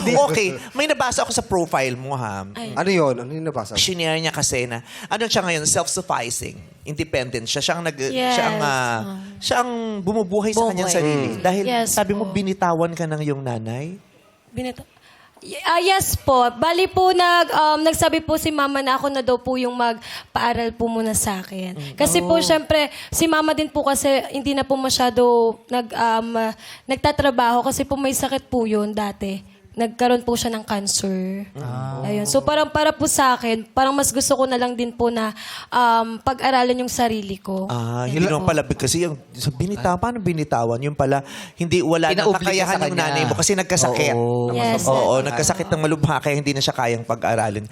Okay, may nabasa ako sa profile mo, ha? Ano yun? Ano yung nabasa? Shinare niya kasi na, ano siya ngayon, self-sufficing, independent siya. Siya ang, Yes. siya ang bumubuhay sa kanyang sarili. Dahil Yes sabi mo, po. binitawan ka ng iyong nanay. Yes po. Bali po, nagsabi po si mama na ako na daw po yung magpaaral po muna sa akin. Kasi po, syempre, si mama din po kasi hindi na po masyado nagtatrabaho kasi po may sakit po yun dati. Nagkaroon po siya ng cancer. Ayun. So para po sa akin, parang mas gusto ko na lang din po na pag-aralan yung sarili ko. Hindi naman pala, kasi yung sa paano binitawan? Yung pala, wala nang Pinaobliga kakayahan sa yung kanya. nanay mo kasi nagkasakit. Yes. Oo, nagkasakit ng malubha kaya hindi na siya kayang pag-aralin.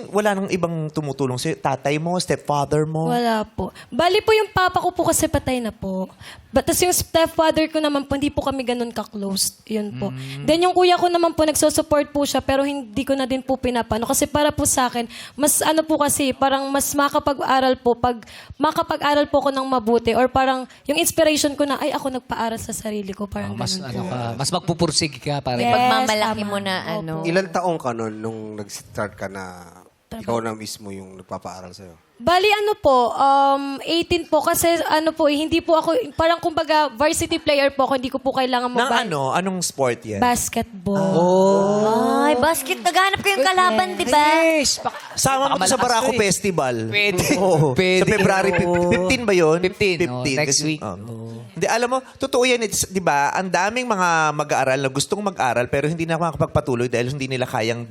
Wala nang ibang tumutulong si tatay mo, stepfather mo. Wala po. Bali po yung papa ko po kasi patay na po. Tapos yung stepfather ko naman po, hindi po kami ganun ka-close. Yun po. Then yung kuya ko naman po, nagsusupport po siya pero hindi ko na din po pinapano. Kasi para po sa akin, mas ano po kasi, parang mas makapag-aral po pag makapag-aral po ko ng mabuti or parang yung inspiration ko na, ay ako nagpaaral sa sarili ko. Parang Mas ganun po. mas magpupursig ka para Yes. Pagmamalaki tama. mo na Opo. ano. Ilan taong ka nun nung nag-start ka na ikaw na mismo yung nagpapaaral sa'yo? Bali ano po, 18 po kasi ano po, hindi po ako, parang kumbaga varsity player po ako, hindi ko po kailangan Nang ano? Anong sport yan? Basketball. Ay, basket. Naghanap ko yung kalaban, di ba? Yes! Sama mo to sa Barako Festival. Pwede. Oo. Pwede. Sa February 15 ba yun? 15, oh, next week. Hindi, alam mo, totoo yan. Di ba, ang daming mga mag-aaral na gustong mag-aral pero hindi na makakapagpatuloy dahil hindi nila kayang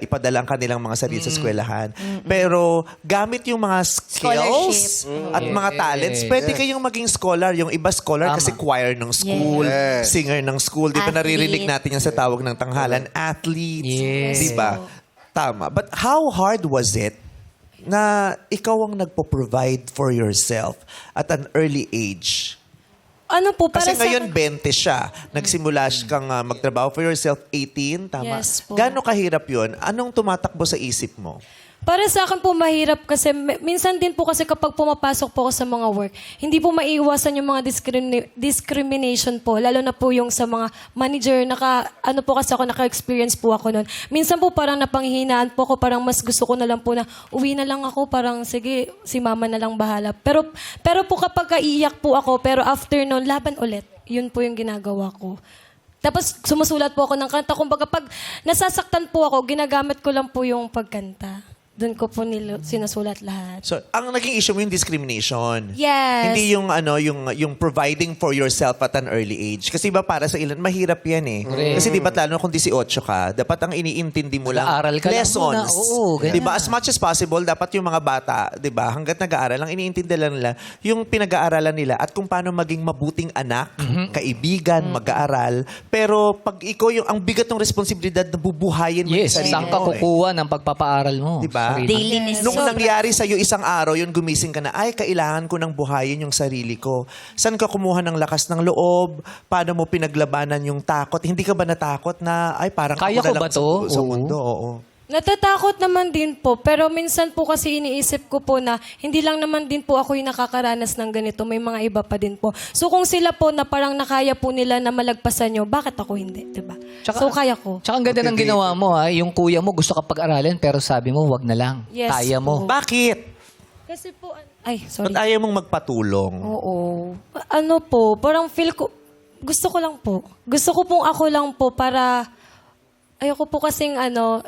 ipadala ang kanilang mga sarili sa eskwelahan. Pero gamit yung mga skills at mga talents, pwede kayong maging scholar. Yung iba scholar kasi choir ng school, Yes. singer ng school. Di ba Athlete. naririnig natin yan sa tawag ng tanghalan? Athletes. Yes. Di ba? Tama. But how hard was it na ikaw ang nagpo-provide for yourself at an early age? Ano po, para Kasi sa ngayon 20 siya. Nagsimula kang magtrabaho for yourself 18, tama? Yes po. Gaano kahirap yun? Anong tumatakbo sa isip mo? Para sa akin po mahirap kasi minsan din po kasi kapag pumapasok po ako sa mga work, hindi po maiiwasan yung mga discrimination po, lalo na po yung sa mga manager, ano po kasi ako, naka-experience po ako noon. Minsan po parang napanghihinaan po ako, parang mas gusto ko na lang po na uwi na lang ako, parang sige, si mama na lang bahala. Pero po kapag iiyak po ako, pero after noon, laban ulit. Yun po yung ginagawa ko. Tapos sumusulat po ako ng kanta. Kumbaga pag nasasaktan po ako, ginagamit ko lang po yung pagkanta. Doon ko po sinusulat lahat. So, ang naging issue mo yung discrimination. Yes. Hindi yung providing for yourself at an early age. Kasi ba para sa ilan, mahirap yan eh. Correct. Kasi di ba lalo kung 18 ka, dapat ang iniintindi mo lang Nag-aaral ka lang lessons. muna. Oo, ganyan. Di ba? As much as possible, dapat yung mga bata, di ba, hanggat nag-aaral, ang iniintindi lang nila yung pinag-aaralan nila at kung paano maging mabuting anak, kaibigan, mag-aaral. Pero pag ikaw ang bigat ng responsibilidad na bubuhayin mo yung Yes, sarili saan ka mo, eh. kukuha ng pagpapaaral mo? Di ba? Sarili. Daily Nung necessities. nangyari sa'yo isang araw, yun gumising ka na, ay, kailangan ko nang buhayin yung sarili ko. Saan ka kumuha ng lakas ng loob? Paano mo pinaglabanan yung takot? Hindi ka ba natakot na, ay, parang Kaya ako na ko ba lang to? sa Oo. mundo? Oo. Natatakot naman din po, pero minsan po kasi iniisip ko po na hindi lang naman din po ako yung nakakaranas ng ganito, may mga iba pa din po. So kung sila po na parang nakaya po nila na malagpasan nyo, bakit ako hindi, diba? So kaya ko. Tsaka ang ganda ng ginawa mo ha. Yung kuya mo gusto ka pag-aralin pero sabi mo wag na lang. Yes Kaya mo. po. Bakit? Kasi po, ay, sorry. Ba't ayaw mong magpatulong? Oo. Ano po, parang feel ko, gusto ko lang po. Gusto ko pong ako lang po para, ayoko po kasing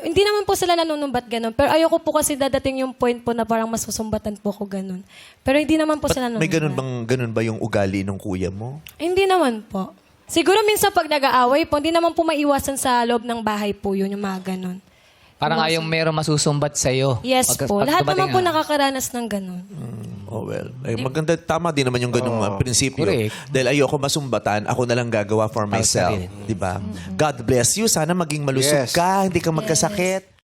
hindi naman po sila nanunumbat ganun, pero ayoko po kasi dadating yung point po na parang masusumbatan po ako ganun. Pero hindi naman po sila nanunumbat. May ganun ba yung ugali ng kuya mo? Hindi naman po. Siguro minsan pag nag-aaway po, hindi naman po maiwasan sa loob ng bahay po yun, yung mga ganun. Parang ayong meron masusumbat sa'yo. Yes Pag- po. pag Lahat dumating naman po na. nakakaranas ng ganun. Oh well, maganda, tama din naman yung ganung prinsipyo. Correct. Dahil ayoko masumbatan, ako na lang gagawa for myself. sarili. Di ba? God bless you. Sana maging malusog Yes. ka, hindi ka magkasakit.